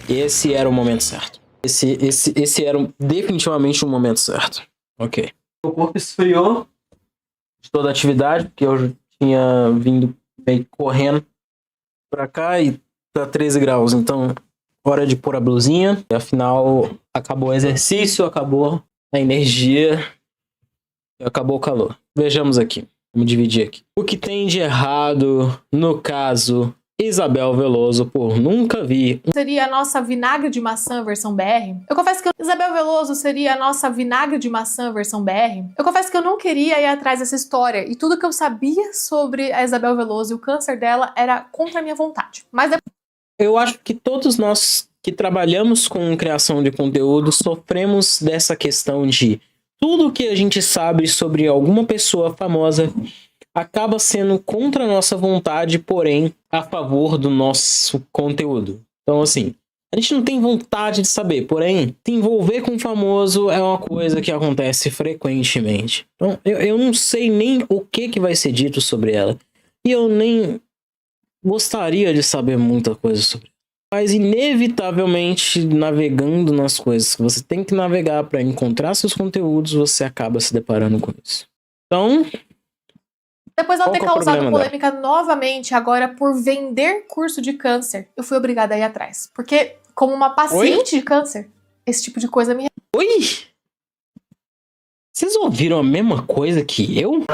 Esse era o momento certo. Esse era definitivamente o momento certo. Ok. O corpo esfriou de toda a atividade, porque eu tinha vindo meio correndo pra cá e tá 13 graus. Então, hora de pôr a blusinha. E afinal, acabou o exercício, acabou a energia, acabou o calor. Vejamos aqui. Vamos dividir aqui. O que tem de errado, no caso, Isabel Veloso, por nunca vi. Seria a nossa vinagre de maçã versão BR? Eu confesso que Isabel Veloso seria a nossa vinagre de maçã versão BR? Eu confesso que eu não queria ir atrás dessa história e tudo que eu sabia sobre a Isabel Veloso e o câncer dela era contra a minha vontade. Mas eu acho que todos nós que trabalhamos com criação de conteúdo sofremos dessa questão de tudo que a gente sabe sobre alguma pessoa famosa acaba sendo contra a nossa vontade, porém a favor do nosso conteúdo. Então, assim, a gente não tem vontade de saber, porém, se envolver com o famoso é uma coisa que acontece frequentemente. Então, eu não sei nem o que vai ser dito sobre ela. E eu nem gostaria de saber muita coisa sobre ela. Mas, inevitavelmente, navegando nas coisas que você tem que navegar para encontrar seus conteúdos, você acaba se deparando com isso. Então, depois dela ter qual que é o causado problema polêmica novamente agora por vender curso de câncer, eu fui obrigada a ir atrás. Porque, como uma paciente de câncer, esse tipo de coisa me... Oi? Vocês ouviram a mesma coisa que eu?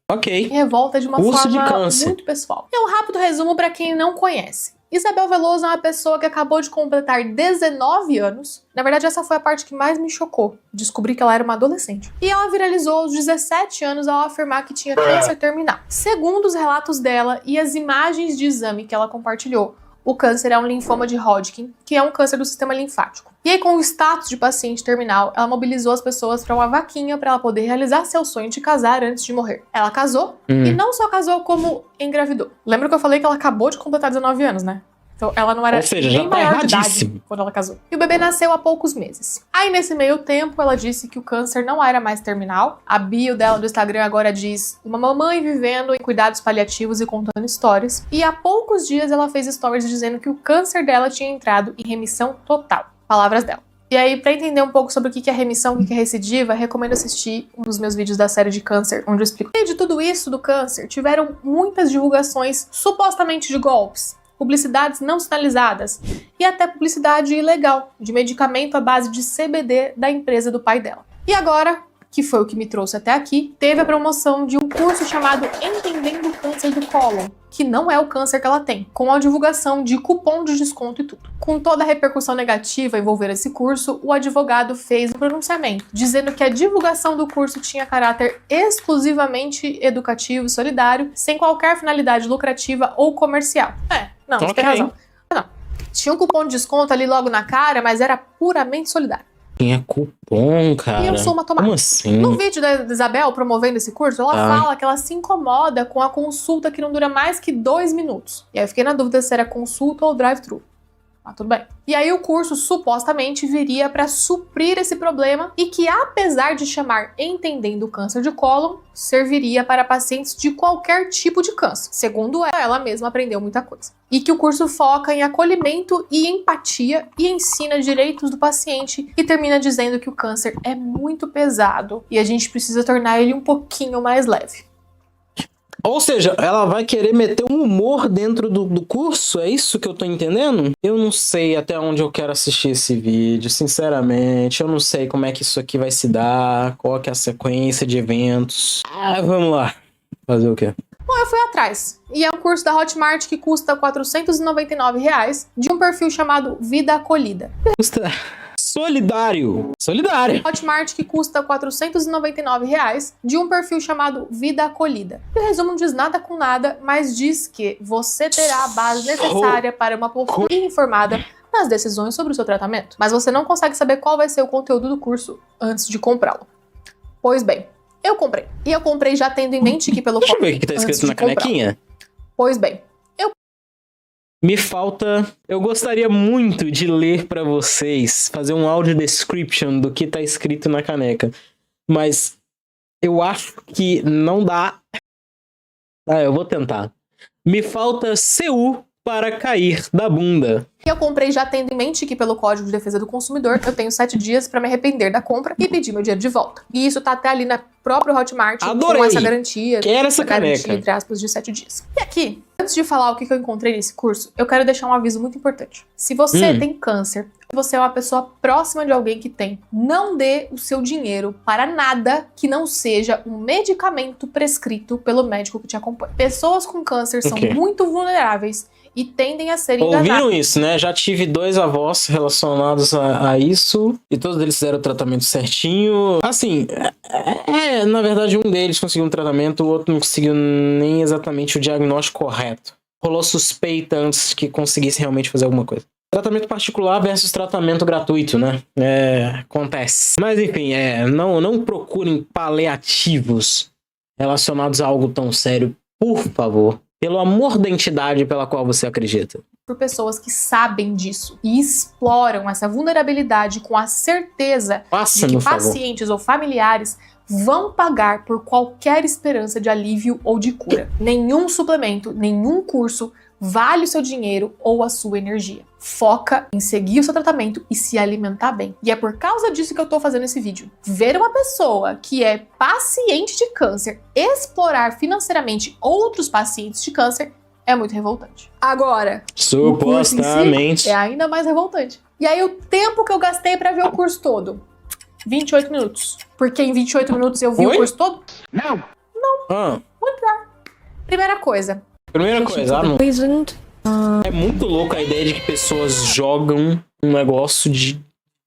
Ok. revolta de uma Curso de forma câncer. muito pessoal. É um rápido resumo para quem não conhece. Isabel Veloso é uma pessoa que acabou de completar 19 anos. Na verdade, essa foi a parte que mais me chocou. Descobri que ela era uma adolescente. E ela viralizou aos 17 anos ao afirmar que tinha câncer terminal. Segundo os relatos dela e as imagens de exame que ela compartilhou, o câncer é um linfoma de Hodgkin, que é um câncer do sistema linfático. E aí, com o status de paciente terminal, ela mobilizou as pessoas para uma vaquinha para ela poder realizar seu sonho de casar antes de morrer. Ela casou e não só casou, como engravidou. Lembra que eu falei que ela acabou de completar 19 anos, né? Então ela não era Ou seja, nem já tá maior de erradíssimo. idade quando ela casou. E o bebê nasceu há poucos meses. Aí nesse meio tempo ela disse que o câncer não era mais terminal. A bio dela do Instagram agora diz uma mamãe vivendo em cuidados paliativos e contando histórias. E há poucos dias ela fez stories dizendo que o câncer dela tinha entrado em remissão total. Palavras dela. E aí, pra entender um pouco sobre o que é remissão, o que é recidiva, recomendo assistir um dos meus vídeos da série de câncer, onde eu explico. E de tudo isso do câncer, tiveram muitas divulgações supostamente de golpes, publicidades não sinalizadas e até publicidade ilegal de medicamento à base de CBD da empresa do pai dela. E agora, que foi o que me trouxe até aqui, teve a promoção de um curso chamado Entendendo o Câncer do Cólon, que não é o câncer que ela tem, com a divulgação de cupom de desconto e tudo. Com toda a repercussão negativa envolver esse curso, o advogado fez um pronunciamento, dizendo que a divulgação do curso tinha caráter exclusivamente educativo e solidário, sem qualquer finalidade lucrativa ou comercial. Não, você tem razão. Não. Tinha um cupom de desconto ali logo na cara, mas era puramente solidário. Tinha cupom, cara. E eu sou uma tomada. Como assim? No vídeo da Isabel promovendo esse curso, ela fala que ela se incomoda com a consulta que não dura mais que 2 minutos. E aí eu fiquei na dúvida se era consulta ou drive-thru. Mas tudo bem. E aí o curso supostamente viria para suprir esse problema e que, apesar de chamar Entendendo o Câncer de Cólon, serviria para pacientes de qualquer tipo de câncer. Segundo ela mesma aprendeu muita coisa. E que o curso foca em acolhimento e empatia e ensina direitos do paciente e termina dizendo que o câncer é muito pesado e a gente precisa tornar ele um pouquinho mais leve. Ou seja, ela vai querer meter um humor dentro do curso? É isso que eu tô entendendo? Eu não sei até onde eu quero assistir esse vídeo, sinceramente. Eu não sei como é que isso aqui vai se dar, qual que é a sequência de eventos. Vamos lá. Fazer o quê? Bom, eu fui atrás. E é um curso da Hotmart que custa R$ 499, de um perfil chamado Vida Acolhida. Custa... Solidário. Hotmart que custa R$ 499, de um perfil chamado Vida Acolhida. O resumo não diz nada com nada, mas diz que você terá a base necessária para uma postura informada nas decisões sobre o seu tratamento. Mas você não consegue saber qual vai ser o conteúdo do curso antes de comprá-lo. Pois bem, eu comprei. E eu comprei já tendo em mente que pelo... Deixa eu ver o que tá escrito na canequinha. Pois bem, me falta... Eu gostaria muito de ler pra vocês, fazer um audio description do que tá escrito na caneca. Mas eu acho que não dá. Eu vou tentar. Me falta CU para cair da bunda. E eu comprei já tendo em mente que pelo Código de Defesa do Consumidor eu tenho 7 dias para me arrepender da compra e pedir meu dinheiro de volta. E isso tá até ali na própria Hotmart. Adorei. Com essa garantia. Quero essa garantia, caneca. entre aspas, de 7 dias. E aqui, antes de falar o que eu encontrei nesse curso, eu quero deixar um aviso muito importante. Se você tem câncer, se você é uma pessoa próxima de alguém que tem, não dê o seu dinheiro para nada que não seja um medicamento prescrito pelo médico que te acompanha. Pessoas com câncer são muito vulneráveis e tendem a ser enganadas. Ouviram isso, né? Já tive 2 avós relacionados a isso e todos eles fizeram o tratamento certinho. Assim, na verdade um deles conseguiu um tratamento, o outro não conseguiu nem exatamente o diagnóstico correto. Rolou suspeita antes que conseguisse realmente fazer alguma coisa. Tratamento particular versus tratamento gratuito, né? Acontece. Mas enfim, não procurem paliativos relacionados a algo tão sério, por favor. Pelo amor da entidade pela qual você acredita. Por pessoas que sabem disso e exploram essa vulnerabilidade com a certeza de que pacientes ou familiares vão pagar por qualquer esperança de alívio ou de cura. Nenhum suplemento, nenhum curso vale o seu dinheiro ou a sua energia. Foca em seguir o seu tratamento e se alimentar bem. E é por causa disso que eu tô fazendo esse vídeo. Ver uma pessoa que é paciente de câncer explorar financeiramente outros pacientes de câncer é muito revoltante. Agora, supostamente, é ainda mais revoltante. E aí o tempo que eu gastei pra ver o curso todo? 28 minutos. Porque em 28 minutos eu vi o curso todo? Não. Muito pior. Primeira coisa, é muito louco a ideia de que pessoas jogam um negócio de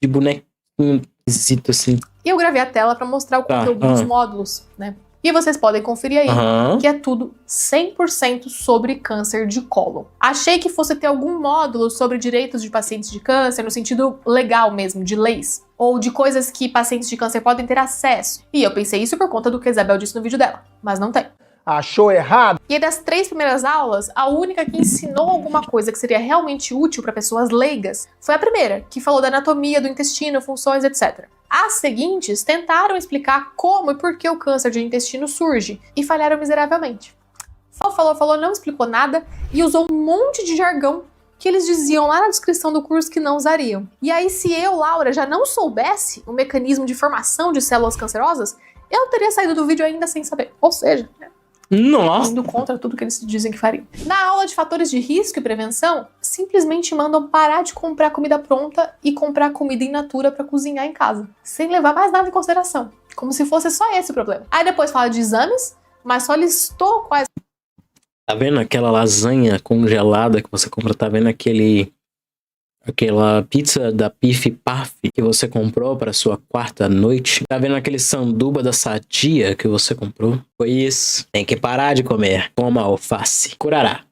bonequinho esquisito assim. E eu gravei a tela pra mostrar o conteúdo dos módulos, né? E vocês podem conferir aí, que é tudo 100% sobre câncer de cólon. Achei que fosse ter algum módulo sobre direitos de pacientes de câncer, no sentido legal mesmo, de leis, ou de coisas que pacientes de câncer podem ter acesso. E eu pensei isso por conta do que a Isabel disse no vídeo dela, mas não tem. Achou errado? E das 3 primeiras aulas, a única que ensinou alguma coisa que seria realmente útil para pessoas leigas foi a primeira, que falou da anatomia do intestino, funções, etc. As seguintes tentaram explicar como e por que o câncer de intestino surge e falharam miseravelmente. Falou, não explicou nada e usou um monte de jargão que eles diziam lá na descrição do curso que não usariam. E aí, se eu, Laura, já não soubesse o mecanismo de formação de células cancerosas, eu teria saído do vídeo ainda sem saber. Ou seja, nossa, indo contra tudo que eles dizem que fariam. Na aula de fatores de risco e prevenção, simplesmente mandam parar de comprar comida pronta e comprar comida in natura para cozinhar em casa, sem levar mais nada em consideração, como se fosse só esse o problema. Aí depois fala de exames, mas só listou quais... Tá vendo aquela lasanha congelada que você compra? Tá vendo aquela pizza da Pif Paf que você comprou para sua 4ª noite? Tá vendo aquele sanduba da Sadia que você comprou? Foi isso. Tem que parar de comer. Coma alface. Curará.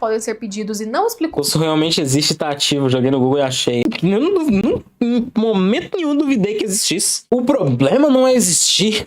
Podem ser pedidos e não explicou. Isso realmente existe, tá ativo. Joguei no Google e achei. Em momento nenhum duvidei que existisse. O problema não é existir.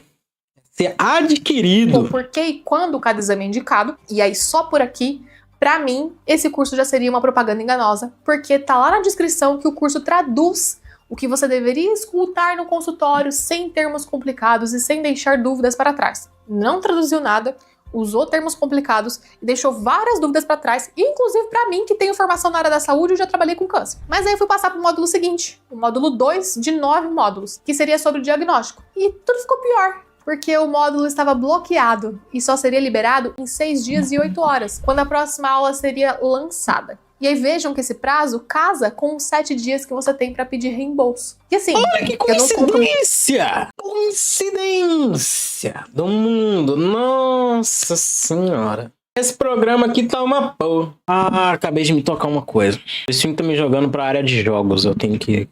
Ser adquirido. O porquê e quando cada exame é indicado. E aí só por aqui... Pra mim, esse curso já seria uma propaganda enganosa, porque tá lá na descrição que o curso traduz o que você deveria escutar no consultório sem termos complicados e sem deixar dúvidas para trás. Não traduziu nada, usou termos complicados e deixou várias dúvidas para trás, inclusive pra mim, que tenho formação na área da saúde e já trabalhei com câncer. Mas aí eu fui passar pro módulo seguinte, o módulo 2 de 9 módulos, que seria sobre o diagnóstico. E tudo ficou pior. Porque o módulo estava bloqueado e só seria liberado em 6 dias e 8 horas, quando a próxima aula seria lançada. E aí vejam que esse prazo casa com os 7 dias que você tem para pedir reembolso. E assim, olha que coincidência! Coincidência do mundo! Nossa senhora! Esse programa aqui tá uma porra. Acabei de me tocar uma coisa. Esse filme tá me jogando pra área de jogos. Eu tenho que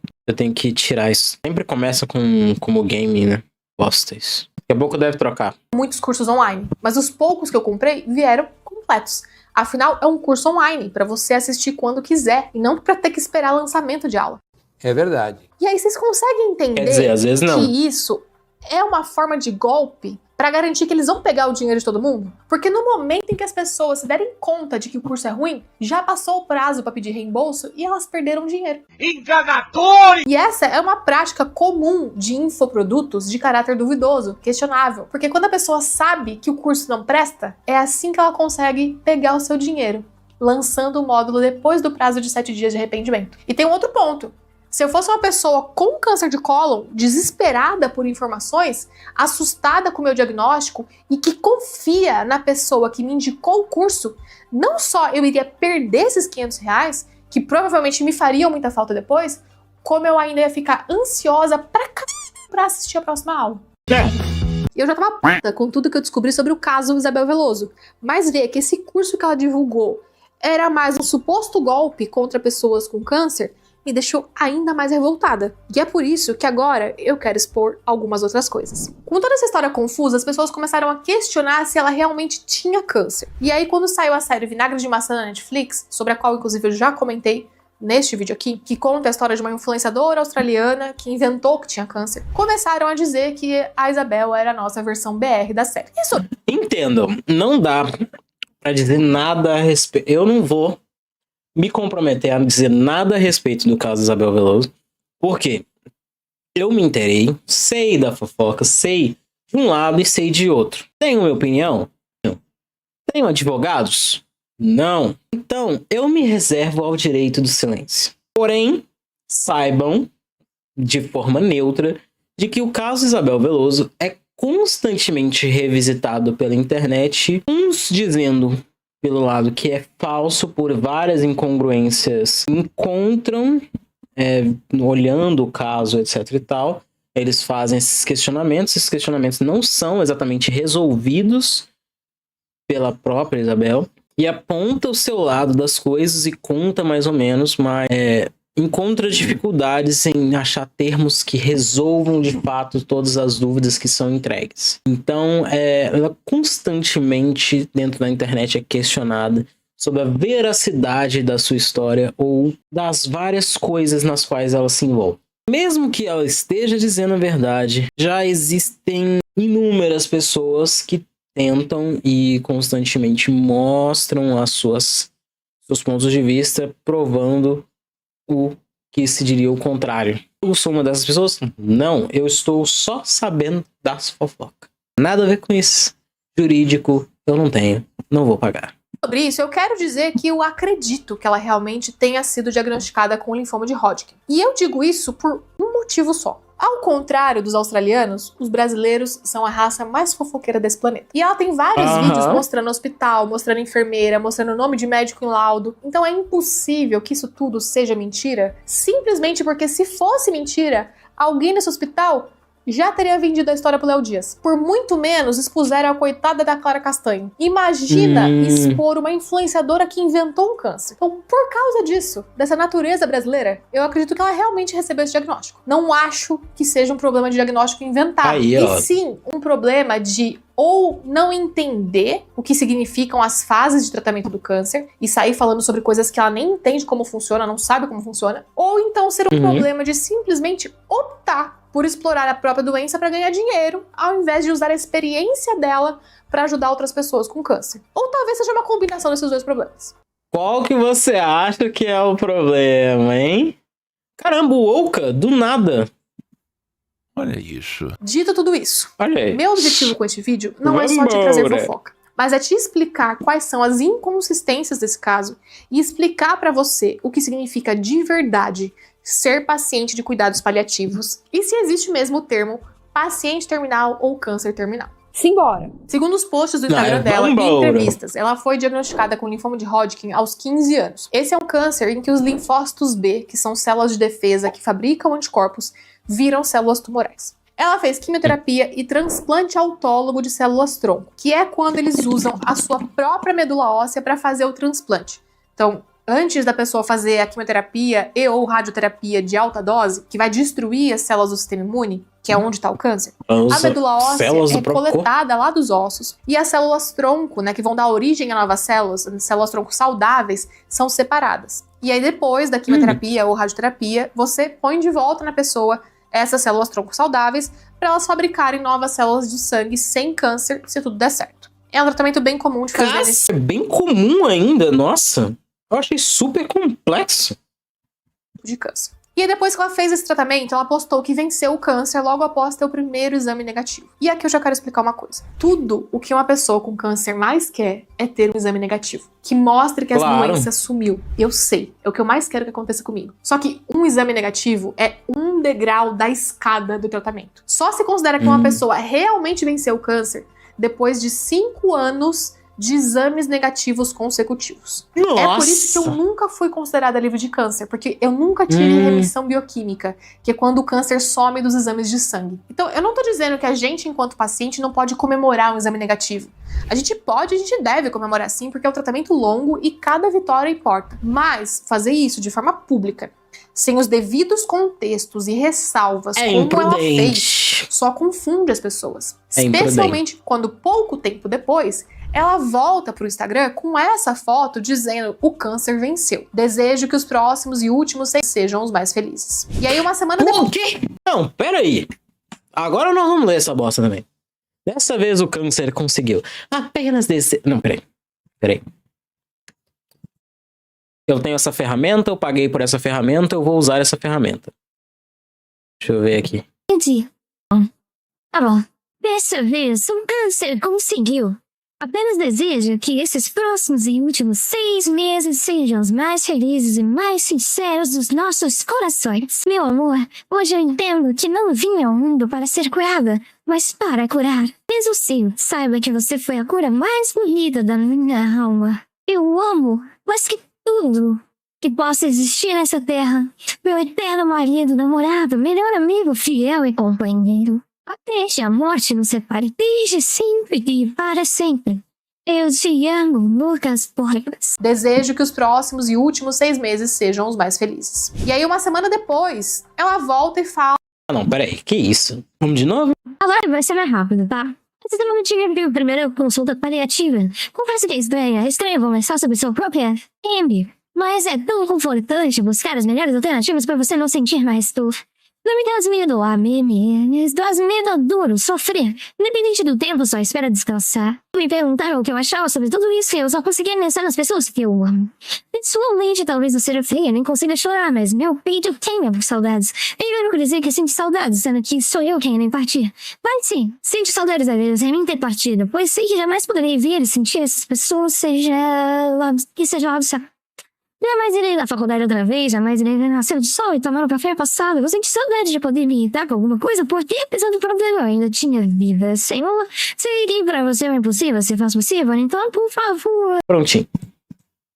tirar isso. Sempre começa como game, né? Bosta isso. Daqui a pouco deve trocar. Muitos cursos online, mas os poucos que eu comprei vieram completos. Afinal, é um curso online, para você assistir quando quiser, e não para ter que esperar lançamento de aula. É verdade. E aí, vocês conseguem entender Quer dizer, às vezes não. Que isso é uma forma de golpe para garantir que eles vão pegar o dinheiro de todo mundo? Porque no momento em que as pessoas se derem conta de que o curso é ruim, já passou o prazo para pedir reembolso e elas perderam dinheiro. Enganador! E essa é uma prática comum de infoprodutos de caráter duvidoso, questionável. Porque quando a pessoa sabe que o curso não presta, é assim que ela consegue pegar o seu dinheiro. lançando o módulo depois do prazo de 7 dias de arrependimento. E tem um outro ponto. Se eu fosse uma pessoa com câncer de cólon, desesperada por informações, assustada com o meu diagnóstico e que confia na pessoa que me indicou o curso, não só eu iria perder esses R$500, que provavelmente me fariam muita falta depois, como eu ainda ia ficar ansiosa pra assistir a próxima aula. Eu já tava puta com tudo que eu descobri sobre o caso Isabel Veloso, mas ver que esse curso que ela divulgou era mais um suposto golpe contra pessoas com câncer me deixou ainda mais revoltada. E é por isso que agora eu quero expor algumas outras coisas. Com toda essa história confusa, as pessoas começaram a questionar se ela realmente tinha câncer. E aí, quando saiu a série Vinagre de Maçã na Netflix, sobre a qual inclusive eu já comentei neste vídeo aqui, que conta a história de uma influenciadora australiana que inventou que tinha câncer, começaram a dizer que a Isabel era a nossa versão BR da série. Isso. Entendam, não dá pra dizer nada a respeito. Eu não vou me comprometer a dizer nada a respeito do caso Isabel Veloso, porque eu me inteirei, sei da fofoca, sei de um lado e sei de outro. Tenho minha opinião? Não. Tenho advogados? Não. Então, eu me reservo ao direito do silêncio. Porém, saibam, de forma neutra, de que o caso Isabel Veloso é constantemente revisitado pela internet, uns dizendo pelo lado que é falso por várias incongruências encontram, olhando o caso, etc e tal, eles fazem esses questionamentos não são exatamente resolvidos pela própria Isabel, e aponta o seu lado das coisas e conta mais ou menos, mas encontra dificuldades em achar termos que resolvam de fato todas as dúvidas que são entregues. Então, ela constantemente dentro da internet é questionada sobre a veracidade da sua história ou das várias coisas nas quais ela se envolve. Mesmo que ela esteja dizendo a verdade, já existem inúmeras pessoas que tentam e constantemente mostram seus pontos de vista, provando o que se diria o contrário. Eu sou uma dessas pessoas? Não, eu estou só sabendo das fofocas. Nada a ver com isso. Jurídico, eu não tenho, não vou pagar. Sobre isso, eu quero dizer que eu acredito que ela realmente tenha sido diagnosticada com linfoma de Hodgkin. E eu digo isso por um motivo só. Ao contrário dos australianos, os brasileiros são a raça mais fofoqueira desse planeta. E ela tem vários vídeos mostrando hospital, mostrando enfermeira, mostrando o nome de médico em laudo. Então é impossível que isso tudo seja mentira, simplesmente porque se fosse mentira, alguém nesse hospital já teria vendido a história pro Léo Dias. Por muito menos expuseram a coitada da Clara Castanho. Imagina expor uma influenciadora que inventou um câncer. Então, por causa disso, dessa natureza brasileira, eu acredito que ela realmente recebeu esse diagnóstico. Não acho que seja um problema de diagnóstico inventado. E sim, um problema de ou não entender o que significam as fases de tratamento do câncer e sair falando sobre coisas que ela nem entende como funciona, não sabe como funciona, ou então ser um problema de simplesmente optar por explorar a própria doença para ganhar dinheiro, ao invés de usar a experiência dela para ajudar outras pessoas com câncer. Ou talvez seja uma combinação desses dois problemas. Qual que você acha que é o problema, hein? Caramba, o Oka, do nada. Olha isso. Dito tudo isso, olha aí. Meu objetivo com este vídeo não é só te trazer fofoca, mas é te explicar quais são as inconsistências desse caso e explicar para você o que significa de verdade ser paciente de cuidados paliativos e se existe mesmo o termo paciente terminal ou câncer terminal. Simbora! Segundo os posts do Instagram dela e entrevistas, ela foi diagnosticada com linfoma de Hodgkin aos 15 anos. Esse é um câncer em que os linfócitos B, que são células de defesa que fabricam anticorpos, viram células tumorais. Ela fez quimioterapia e transplante autólogo de células-tronco, que é quando eles usam a sua própria medula óssea para fazer o transplante. Então, antes da pessoa fazer a quimioterapia e ou radioterapia de alta dose, que vai destruir as células do sistema imune, que é onde está o câncer, a medula óssea é coletada lá dos ossos e as células-tronco, né, que vão dar origem a novas células-tronco saudáveis, são separadas. E aí depois da quimioterapia ou radioterapia, você põe de volta na pessoa essas células-tronco saudáveis para elas fabricarem novas células de sangue sem câncer, se tudo der certo. É um tratamento bem comum de fazer. É bem comum ainda, nossa. Eu achei super complexo. De câncer. E aí, depois que ela fez esse tratamento, ela postou que venceu o câncer logo após ter o primeiro exame negativo. E aqui eu já quero explicar uma coisa. Tudo o que uma pessoa com câncer mais quer é ter um exame negativo, que mostre que essa doença sumiu. Eu sei, é o que eu mais quero que aconteça comigo. Só que um exame negativo é um degrau da escada do tratamento. Só se considera que uma pessoa realmente venceu o câncer depois de 5 anos de exames negativos consecutivos. Nossa. É por isso que eu nunca fui considerada livre de câncer, porque eu nunca tive remissão bioquímica, que é quando o câncer some dos exames de sangue. Então, eu não tô dizendo que a gente, enquanto paciente, não pode comemorar um exame negativo. A gente pode, a gente deve comemorar sim, porque é um tratamento longo e cada vitória importa. Mas fazer isso de forma pública, sem os devidos contextos e ressalvas como ela fez, só confunde as pessoas. Especialmente quando pouco tempo depois ela volta pro Instagram com essa foto dizendo: o câncer venceu. Desejo que os próximos e últimos 6 sejam os mais felizes. E aí, uma semana depois... O quê? Não, peraí. Agora nós vamos ler essa bosta também. Dessa vez o câncer conseguiu. Apenas desse... Não, peraí. Eu tenho essa ferramenta, eu paguei por essa ferramenta, eu vou usar essa ferramenta. Deixa eu ver aqui. Entendi. Tá bom. Dessa vez o câncer conseguiu. Apenas desejo que esses próximos e últimos 6 meses sejam os mais felizes e mais sinceros dos nossos corações. Meu amor, hoje eu entendo que não vim ao mundo para ser curada, mas para curar. Mesmo assim, saiba que você foi a cura mais bonita da minha alma. Eu amo, mais que tudo que possa existir nessa terra, meu eterno marido, namorado, melhor amigo, fiel e companheiro. Até que a morte nos separe desde sempre e para sempre. Eu te amo, Lucas Porras. Desejo que os próximos e últimos 6 meses sejam os mais felizes. E aí, uma semana depois, ela volta e fala... Ah, não, peraí. Que isso? Vamos de novo? Agora vai ser mais rápido, tá? Essa semana eu tive a primeira consulta paliativa. Confesso que é estranho conversar sobre sua própria M. Mas é tão confortante buscar as melhores alternativas para você não sentir mais dor. Não me dás medo, me dás medo duro, sofrer. Independente do tempo, só espera descansar. Me perguntaram o que eu achava sobre tudo isso e eu só conseguia pensar nas pessoas que eu amo. Pessoalmente, talvez eu seja feia, nem consiga chorar, mas meu peito queima por saudades. Eu não dizer que sinto saudades, sendo que sou eu quem nem partir. Mas sim, sinto saudades às vezes em mim ter partido, pois sei que jamais poderei ver e sentir essas pessoas, seja lá do céu. Jamais irei na faculdade outra vez, jamais irei nascer de sol e tomar um café passado. Eu senti saudade de poder me irritar com alguma coisa, porque apesar do problema eu ainda tinha vida. Senhor, sei que pra você é impossível, se faz possível, então por favor. Prontinho.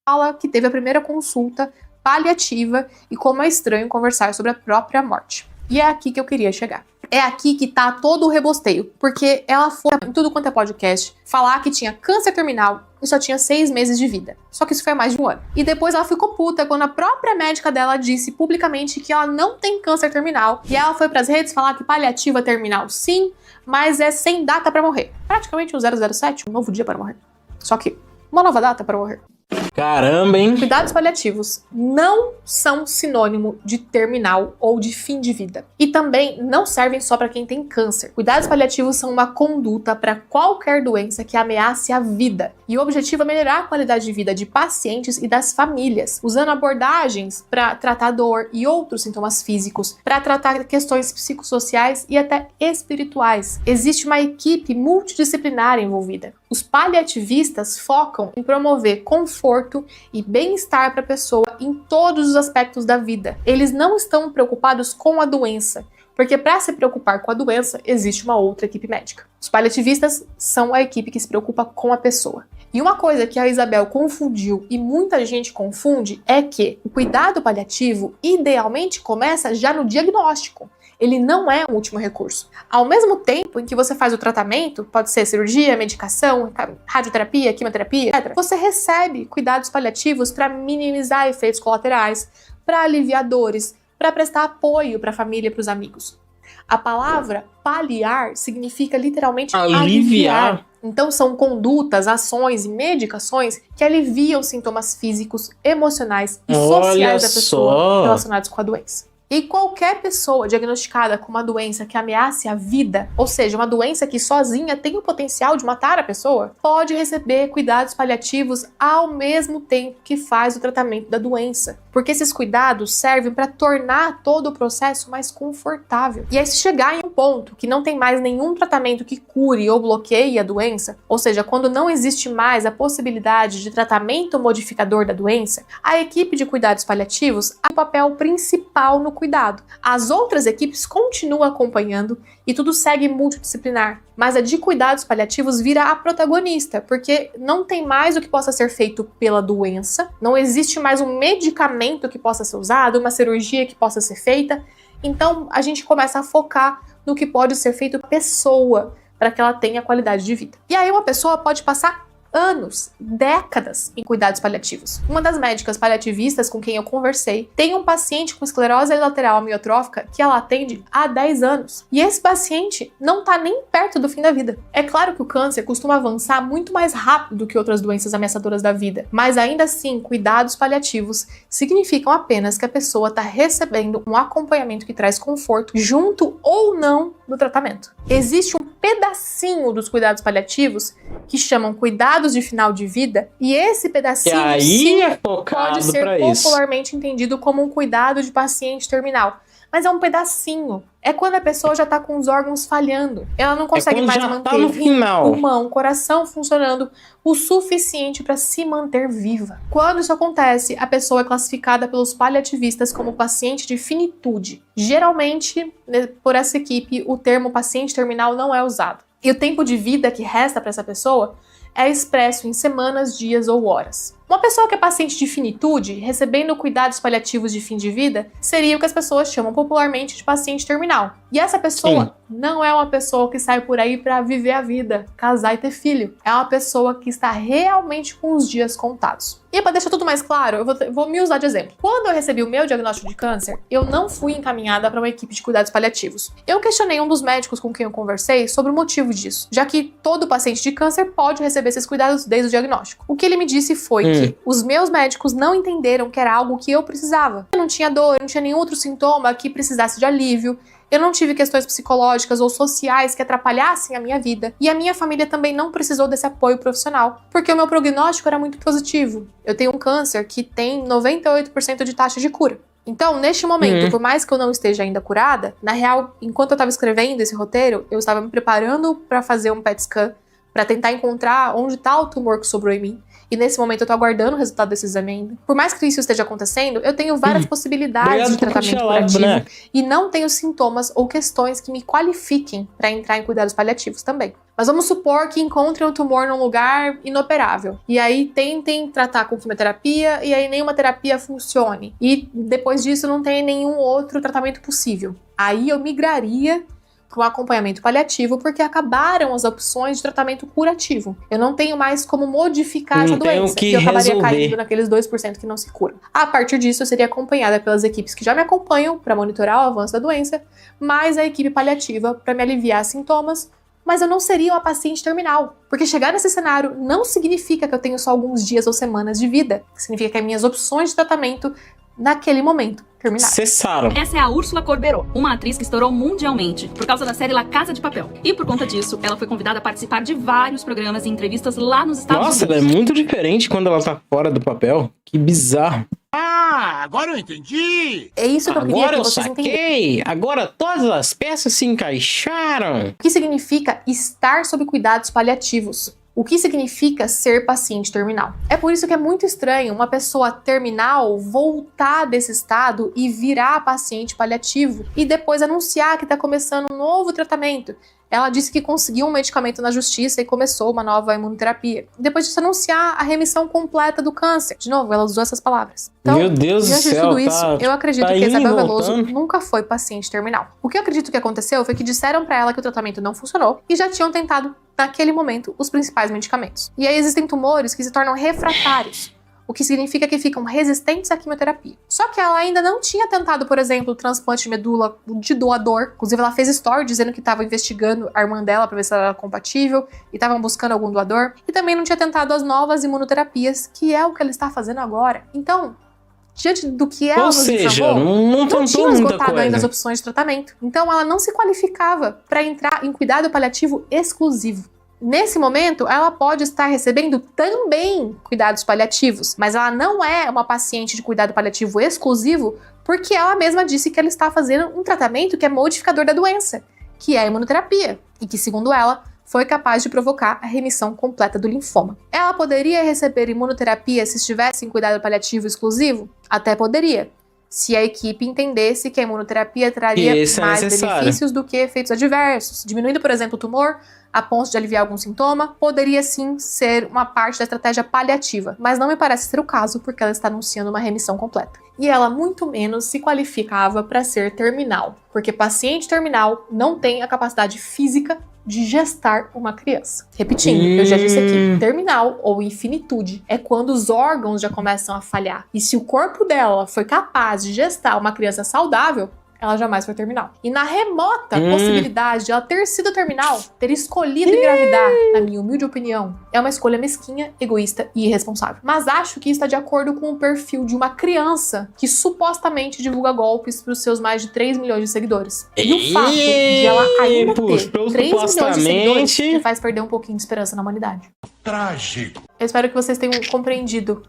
Fala que teve a primeira consulta paliativa e como é estranho conversar sobre a própria morte. E é aqui que eu queria chegar. É aqui que tá todo o rebosteio, porque ela foi em tudo quanto é podcast falar que tinha câncer terminal e só tinha 6 meses de vida. Só que isso foi há mais de 1 ano. E depois ela ficou puta quando a própria médica dela disse publicamente que ela não tem câncer terminal. E ela foi pras redes falar que paliativa terminal sim, mas é sem data pra morrer. Praticamente um 007, um novo dia para morrer. Só que uma nova data para morrer. Caramba, hein? Cuidados paliativos não são sinônimo de terminal ou de fim de vida. E também não servem só para quem tem câncer. Cuidados paliativos são uma conduta para qualquer doença que ameace a vida. E o objetivo é melhorar a qualidade de vida de pacientes e das famílias, usando abordagens para tratar dor e outros sintomas físicos, para tratar questões psicossociais e até espirituais. Existe uma equipe multidisciplinar envolvida. Os paliativistas focam em promover conforto e bem-estar para a pessoa em todos os aspectos da vida. Eles não estão preocupados com a doença, porque para se preocupar com a doença, existe uma outra equipe médica. Os paliativistas são a equipe que se preocupa com a pessoa. E uma coisa que a Isabel confundiu e muita gente confunde é que o cuidado paliativo idealmente começa já no diagnóstico. Ele não é um último recurso. Ao mesmo tempo em que você faz o tratamento, pode ser cirurgia, medicação, radioterapia, quimioterapia, etc., você recebe cuidados paliativos para minimizar efeitos colaterais, para aliviar dores, para prestar apoio para a família e para os amigos. A palavra paliar significa literalmente aliviar. Então são condutas, ações e medicações que aliviam sintomas físicos, emocionais e sociais da pessoa relacionados com a doença. E qualquer pessoa diagnosticada com uma doença que ameace a vida, ou seja, uma doença que sozinha tem o potencial de matar a pessoa, pode receber cuidados paliativos ao mesmo tempo que faz o tratamento da doença. Porque esses cuidados servem para tornar todo o processo mais confortável. E aí, se chegar em um ponto que não tem mais nenhum tratamento que cure ou bloqueie a doença, ou seja, quando não existe mais a possibilidade de tratamento modificador da doença, a equipe de cuidados paliativos tem um papel principal no cuidado. As outras equipes continuam acompanhando e tudo segue multidisciplinar, mas a de cuidados paliativos vira a protagonista, porque não tem mais o que possa ser feito pela doença, não existe mais um medicamento que possa ser usado, uma cirurgia que possa ser feita, então a gente começa a focar no que pode ser feito pela pessoa, para que ela tenha qualidade de vida. E aí uma pessoa pode passar anos, décadas em cuidados paliativos. Uma das médicas paliativistas com quem eu conversei tem um paciente com esclerose lateral amiotrófica que ela atende há 10 anos. E esse paciente não está nem perto do fim da vida. É claro que o câncer costuma avançar muito mais rápido do que outras doenças ameaçadoras da vida, mas ainda assim, cuidados paliativos significam apenas que a pessoa está recebendo um acompanhamento que traz conforto junto ou não do tratamento. Existe um pedacinho dos cuidados paliativos que chamam cuidados de final de vida, e esse pedacinho sim, pode ser popularmente entendido como um cuidado de paciente terminal. Mas é um pedacinho. É quando a pessoa já está com os órgãos falhando. Ela não consegue mais manter o pulmão, o coração funcionando o suficiente para se manter viva. Quando isso acontece, a pessoa é classificada pelos paliativistas como paciente de finitude. Geralmente, por essa equipe, o termo paciente terminal não é usado. E o tempo de vida que resta para essa pessoa é expresso em semanas, dias ou horas. Uma pessoa que é paciente de finitude, recebendo cuidados paliativos de fim de vida, seria o que as pessoas chamam popularmente de paciente terminal. E essa pessoa não é uma pessoa que sai por aí para viver a vida, casar e ter filho. É uma pessoa que está realmente com os dias contados. E para deixar tudo mais claro, eu vou me usar de exemplo. Quando eu recebi o meu diagnóstico de câncer, eu não fui encaminhada para uma equipe de cuidados paliativos. Eu questionei um dos médicos com quem eu conversei sobre o motivo disso, já que todo paciente de câncer pode receber esses cuidados desde o diagnóstico. O que ele me disse foi que os meus médicos não entenderam que era algo que eu precisava. Eu não tinha dor, eu não tinha nenhum outro sintoma que precisasse de alívio. Eu não tive questões psicológicas ou sociais que atrapalhassem a minha vida. E a minha família também não precisou desse apoio profissional, porque o meu prognóstico era muito positivo. Eu tenho um câncer que tem 98% de taxa de cura. Então, neste momento, por mais que eu não esteja ainda curada, na real, enquanto eu estava escrevendo esse roteiro, eu estava me preparando para fazer um PET scan, para tentar encontrar onde está o tumor que sobrou em mim. E nesse momento eu tô aguardando o resultado desse exame ainda. Por mais que isso esteja acontecendo, eu tenho várias possibilidades de tratamento curativo e não tenho sintomas ou questões que me qualifiquem para entrar em cuidados paliativos também. Mas vamos supor que encontrem um tumor num lugar inoperável. E aí tentem tratar com quimioterapia e aí nenhuma terapia funcione. E depois disso não tem nenhum outro tratamento possível. Aí eu migraria para um acompanhamento paliativo, porque acabaram as opções de tratamento curativo. Eu não tenho mais como modificar essa doença, e eu acabaria caindo naqueles 2% que não se curam. A partir disso, eu seria acompanhada pelas equipes que já me acompanham para monitorar o avanço da doença, mais a equipe paliativa para me aliviar sintomas, mas eu não seria uma paciente terminal, porque chegar nesse cenário não significa que eu tenho só alguns dias ou semanas de vida, significa que as minhas opções de tratamento naquele momento terminaram. Cessaram. Essa é a Úrsula Corberó, uma atriz que estourou mundialmente por causa da série La Casa de Papel. E por conta disso, ela foi convidada a participar de vários programas e entrevistas lá nos Estados Unidos. Nossa, ela é muito diferente quando ela tá fora do papel. Que bizarro. Ah, agora eu entendi! É isso que eu queria que vocês entenderem. Agora todas as peças se encaixaram. O que significa estar sob cuidados paliativos? O que significa ser paciente terminal? É por isso que é muito estranho uma pessoa terminal voltar desse estado e virar paciente paliativo e depois anunciar que está começando um novo tratamento. Ela disse que conseguiu um medicamento na justiça e começou uma nova imunoterapia. Depois disso, anunciar a remissão completa do câncer. De novo, ela usou essas palavras. Então, meu Deus do céu, diante de tudo isso, eu acredito que a Isabel Veloso nunca foi paciente terminal. O que eu acredito que aconteceu foi que disseram pra ela que o tratamento não funcionou e já tinham tentado, naquele momento, os principais medicamentos. E aí existem tumores que se tornam refratários, o que significa que ficam resistentes à quimioterapia. Só que ela ainda não tinha tentado, por exemplo, o transplante de medula de doador. Inclusive, ela fez story dizendo que estava investigando a irmã dela para ver se ela era compatível e estavam buscando algum doador. E também não tinha tentado as novas imunoterapias, que é o que ela está fazendo agora. Então, diante do que ela Ou nos seja, informou, não não tentou tinha muita esgotado ainda as coisa. opções de tratamento. Então ela não se qualificava para entrar em cuidado paliativo exclusivo. Nesse momento, ela pode estar recebendo também cuidados paliativos, mas ela não é uma paciente de cuidado paliativo exclusivo porque ela mesma disse que ela está fazendo um tratamento que é modificador da doença, que é a imunoterapia, e que, segundo ela, foi capaz de provocar a remissão completa do linfoma. Ela poderia receber imunoterapia se estivesse em cuidado paliativo exclusivo? Até poderia, se a equipe entendesse que a imunoterapia traria mais benefícios do que efeitos adversos, diminuindo, por exemplo, o tumor, a ponto de aliviar algum sintoma, poderia sim ser uma parte da estratégia paliativa, mas não me parece ser o caso porque ela está anunciando uma remissão completa. E ela muito menos se qualificava para ser terminal, porque paciente terminal não tem a capacidade física de gestar uma criança. Repetindo, eu já disse aqui, terminal ou infinitude é quando os órgãos já começam a falhar. E se o corpo dela foi capaz de gestar uma criança saudável, ela jamais foi terminal. E na remota possibilidade de ela ter sido terminal, ter escolhido engravidar, na minha humilde opinião, é uma escolha mesquinha, egoísta e irresponsável. Mas acho que está de acordo com o perfil de uma criança que supostamente divulga golpes para os seus mais de 3 milhões de seguidores. E o fato de ela ainda ter 3 milhões de seguidores me faz perder um pouquinho de esperança na humanidade. Trágico. Eu espero que vocês tenham compreendido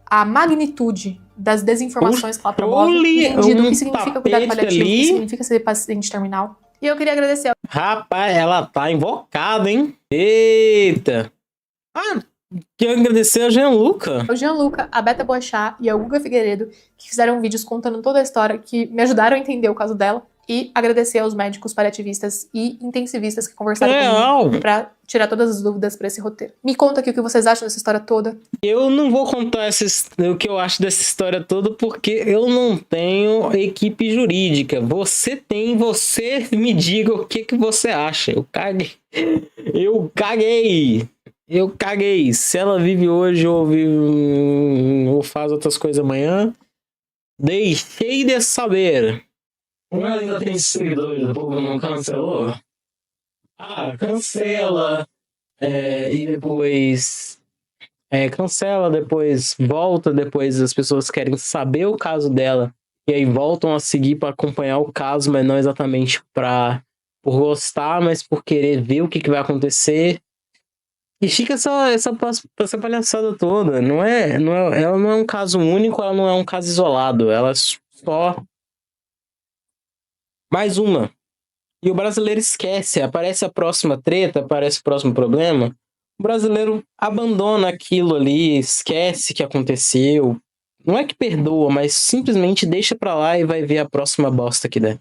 a magnitude das desinformações que ela promove, entendido o que significa cuidado paliativo, o que significa ser paciente terminal. E eu queria agradecer. Rapaz, ela tá invocada, hein? Eita! Ah, quero agradecer a Gianluca. O Gianluca, a Beta Boechat e a Guga Figueiredo, que fizeram vídeos contando toda a história, que me ajudaram a entender o caso dela. E agradecer aos médicos paliativistas e intensivistas que conversaram comigo pra tirar todas as dúvidas pra esse roteiro. Me conta aqui o que vocês acham dessa história toda. Eu não vou contar o que eu acho dessa história toda porque eu não tenho equipe jurídica. Você tem, você me diga o que você acha. Eu caguei. Eu caguei. Se ela vive hoje ou faz outras coisas amanhã, deixei de saber. Ela ainda tem seguidores, o povo não cancelou? Ah, cancela. E depois... cancela, depois volta, depois as pessoas querem saber o caso dela. E aí voltam a seguir para acompanhar o caso, mas não exatamente por gostar, mas por querer ver o que vai acontecer. E fica essa palhaçada toda. Ela não é um caso único, ela não é um caso isolado. Ela só... Mais uma. E o brasileiro esquece. Aparece a próxima treta, aparece o próximo problema. O brasileiro abandona aquilo ali, esquece que aconteceu. Não é que perdoa, mas simplesmente deixa pra lá e vai ver a próxima bosta que der.